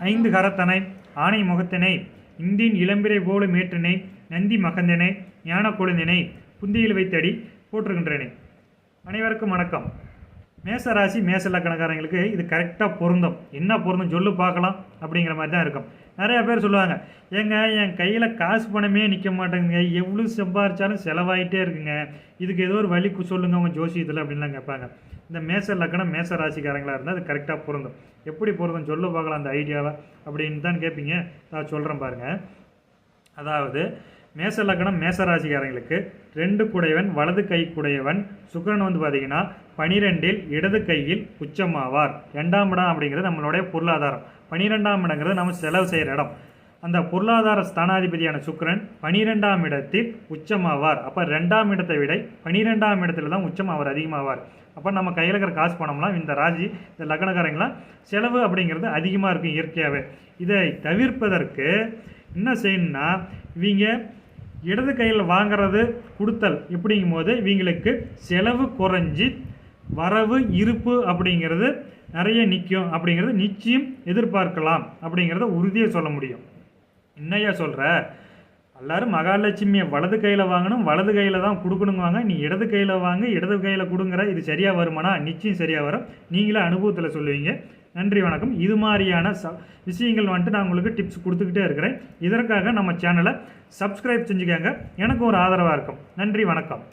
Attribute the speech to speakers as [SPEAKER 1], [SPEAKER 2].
[SPEAKER 1] ஐந்து கரத்தனை ஆனை முகத்தினை இந்தின் இளம்பிரை போல மேற்றினை நந்தி மகந்தனை ஞான கொழுந்தினை புந்தியில் வைத்தடி போற்றுகின்றேனே. அனைவருக்கும் வணக்கம். மேசராசி மேச லக்கணக்காரங்களுக்கு இது கரெக்டாக பொருந்தும். என்ன பொருந்தும் சொல்லு பார்க்கலாம் அப்படிங்கிற மாதிரி தான் இருக்கும். நிறையா பேர் சொல்லுவாங்க, ஏங்க என் கையில் காசு பணமே நிற்க மாட்டேங்குங்க, எவ்வளோ சம்பாரிச்சாலும் செலவாயிட்டே இருக்குங்க, இதுக்கு ஏதோ ஒரு வழி சொல்லுங்க உங்கள் ஜோசியத்தில் அப்படின்லாம் கேட்பாங்க. இந்த மேச லக்கணம் மேச ராசிக்காரங்களாக இருந்தால் அது கரெக்டாக பொருந்தும். எப்படி பொருந்தும் சொல்லு பார்க்கலாம் அந்த ஐடியாவை அப்படின்னு தான் கேட்பீங்க. நான் சொல்கிறேன் பாருங்கள். அதாவது மேச லக்கணம் மேச ராசிக்காரங்களுக்கு 2 குடையவன் வலது கை குடையவன் சுக்கிரன் பார்த்தீங்கன்னா 12 இடது கையில் உச்சமாவார். 2ஆம் இடம் அப்படிங்கிறது நம்மளுடைய பொருளாதாரம், 12ஆம் இடங்கிறது நம்ம செலவு செய்கிற இடம். அந்த பொருளாதார ஸ்தானாதிபதியான சுக்கிரன் 12ஆம் இடத்தில் உச்சமாவார். அப்போ 2ஆம் இடத்தை விட 12ஆம் இடத்துல தான் உச்சம் அவர் அதிகமாவார். அப்போ நம்ம கையில் இருக்கிற காசு பணம்லாம் இந்த ராசி இந்த லக்கணக்காரங்களாம் செலவு அப்படிங்கிறது அதிகமாக இருக்கும் இயற்கையாகவே. இதை தவிர்ப்பதற்கு என்ன செய்யணும்னா, இவங்க இடது கையில் வாங்கிறது கொடுத்தல் இப்படிங்கும் போது இவங்களுக்கு செலவு குறைஞ்சி வரவு இருப்பு அப்படிங்கிறது நிறைய நிற்கும் அப்படிங்கிறது நிச்சயம் எதிர்பார்க்கலாம் அப்படிங்கிறத உறுதியாக சொல்ல முடியும். என்னையா சொல்கிற, எல்லோரும் மகாலட்சுமியை வலது கையில் வாங்கணும், வலது கையில் தான் கொடுக்கணுங்குவாங்க, நீ இடது கையில் வாங்க இடது கையில் கொடுங்குற, இது சரியாக வருமானா? நிச்சயம் சரியாக வரும். நீங்களே அனுபவத்தில் சொல்லுவீங்க. நன்றி, வணக்கம். இது மாதிரியான விஷயங்கள் நான் உங்களுக்கு டிப்ஸ் கொடுத்துக்கிட்டே இருக்கிறேன். இதற்காக நம்ம சேனலை சப்ஸ்கிரைப் செஞ்சுக்கோங்க, எனக்கு ஒரு ஆதரவாக இருக்கும். நன்றி, வணக்கம்.